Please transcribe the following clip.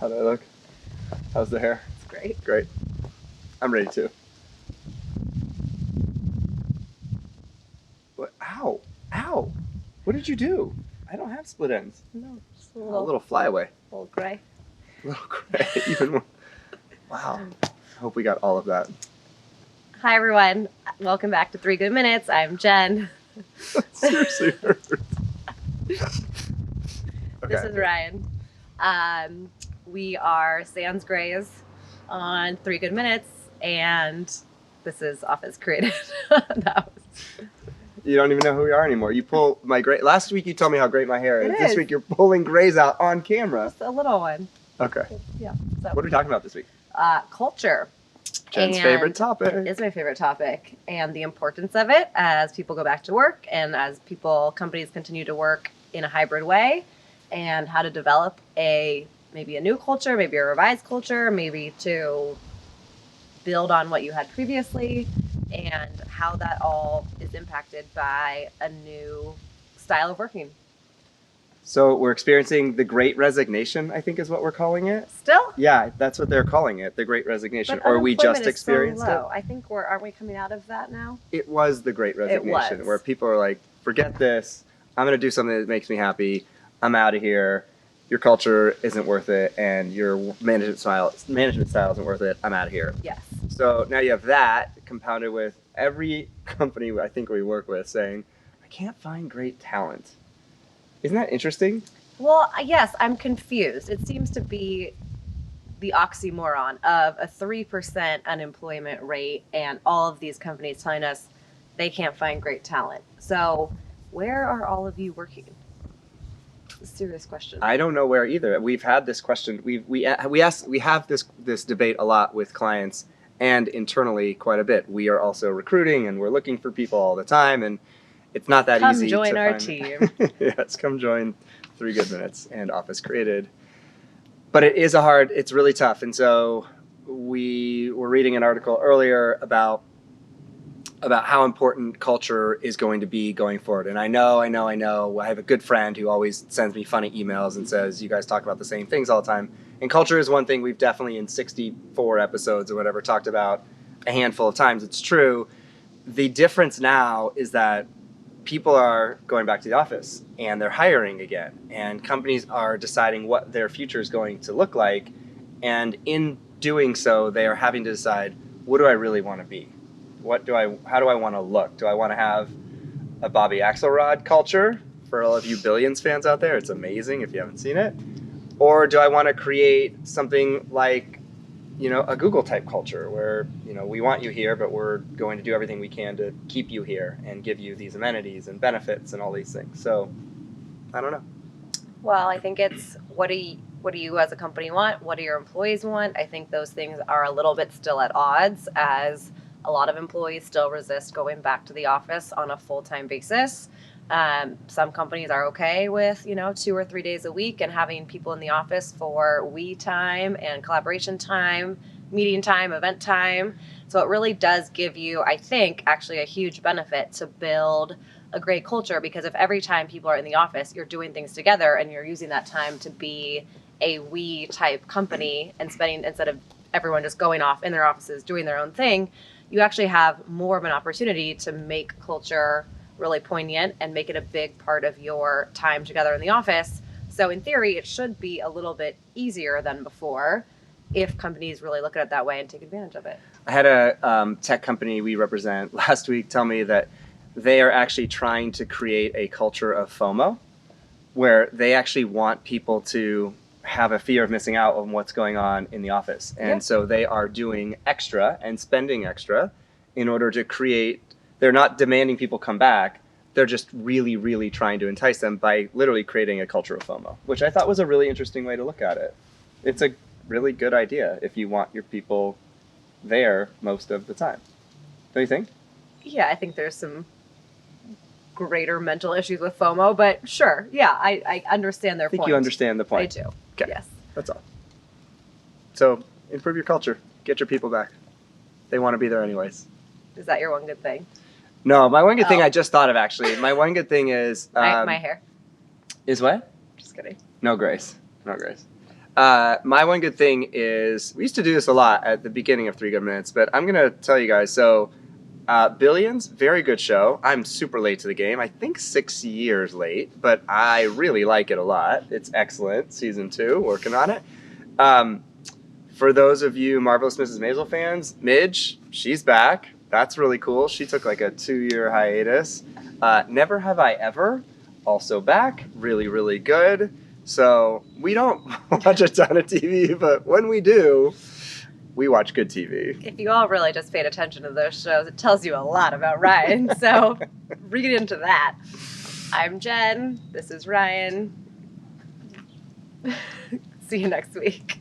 How do I look? How's the hair? It's great. Great. I'm ready too. What? Ow! Ow! What did you do? I don't have split ends. No, just a A little flyaway. little gray. A little gray. Even more. Wow. I hope we got all of that. Hi, everyone. Welcome back to 3 Good Minutes. I'm Jen. Seriously hurts. Okay. This is Ryan. We are Sans Grays on 3 Good Minutes, and this is Office Created. You don't even know who we are anymore. You pull my gray. Last week you told me how great my hair is. It This is. week you're pulling grays out on camera. Just a little one. Okay. Yeah. So, What are we talking about this week? culture. Jen's And favorite topic. It's my favorite topic, and the importance of it as people go back to work and as companies continue to work in a hybrid way, and how to develop maybe a new culture, maybe a revised culture, maybe to build on what you had previously, and how that all is impacted by a new style of working. So we're experiencing the Great Resignation, I think is what we're calling it. Still? Yeah, that's what they're calling it, the Great Resignation. But Or we unemployment just is so experienced low. it. I think aren't we coming out of that now? It was the Great Resignation, was. where people are like, forget this. I'm going to do something that makes me happy. I'm out of here. Your culture isn't worth it, and your management style isn't worth it. I'm out of here. Yes. So now you have that compounded with every company I think we work with saying, I can't find great talent. Isn't that interesting? Well, yes, I'm confused. It seems to be the oxymoron of a 3% unemployment rate and all of these companies telling us they can't find great talent. So, where are all of you working? It's a serious question. I don't know where either. We've had this question. We have this debate a lot with clients and internally quite a bit. We are also recruiting and we're looking for people all the time, and it's not that easy. Come join to our find team. Yes, come join 3 Good Minutes and Office Created. But it's really tough. And so we were reading an article earlier about how important culture is going to be going forward. And I know. I have a good friend who always sends me funny emails and says, you guys talk about the same things all the time. And culture is one thing we've definitely in 64 episodes or whatever talked about a handful of times. It's true. The difference now is that people are going back to the office and they're hiring again, and companies are deciding what their future is going to look like. And in doing so, they are having to decide, what do I really want to be? How do I want to look? Do I want to have a Bobby Axelrod culture? For all of you Billions fans out there, it's amazing if you haven't seen it. Or do I want to create something like, a Google type culture where, we want you here, but we're going to do everything we can to keep you here and give you these amenities and benefits and all these things. So I don't know. Well, I think it's what do you as a company want? What do your employees want? I think those things are a little bit still at odds, as a lot of employees still resist going back to the office on a full-time basis. Some companies are okay with, 2 or 3 days a week and having people in the office for we time and collaboration time, meeting time, event time. So it really does give you, I think, actually a huge benefit to build a great culture, because if every time people are in the office, you're doing things together and you're using that time to be a we type company and spending, instead of everyone just going off in their offices doing their own thing, you actually have more of an opportunity to make culture really poignant and make it a big part of your time together in the office. So in theory, it should be a little bit easier than before if companies really look at it that way and take advantage of it. I had a tech company we represent last week tell me that they are actually trying to create a culture of FOMO, where they actually want people to have a fear of missing out on what's going on in the office. And so they are doing extra and spending extra in order to create. They're not demanding people come back. They're just really, really trying to entice them by literally creating a culture of FOMO, which I thought was a really interesting way to look at it. It's a really good idea if you want your people there most of the time. Don't you think? Yeah, I think there's some greater mental issues with FOMO, but sure. Yeah, I understand their point. I think you understand the point. I do. Okay. Yes. That's all. So improve your culture. Get your people back. They want to be there anyways. Is that your one good thing? No, my one good thing I just thought of, actually. My one good thing is... my hair. Is what? Just kidding. No grace. No grace. My one good thing is we used to do this a lot at the beginning of 3 Good Minutes, but I'm gonna tell you guys. So, Billions, very good show. I'm super late to the game. I think 6 years late, but I really like it a lot. It's excellent. Season 2, working on it. Um, for those of you Marvelous Mrs. Maisel fans, Midge, she's back. That's really cool. She took like a 2-year hiatus. Never Have I Ever, also back. Really, really good. So we don't watch a ton of TV, but when we do, we watch good TV. If you all really just paid attention to those shows, it tells you a lot about Ryan. So read into that. I'm Jen. This is Ryan. See you next week.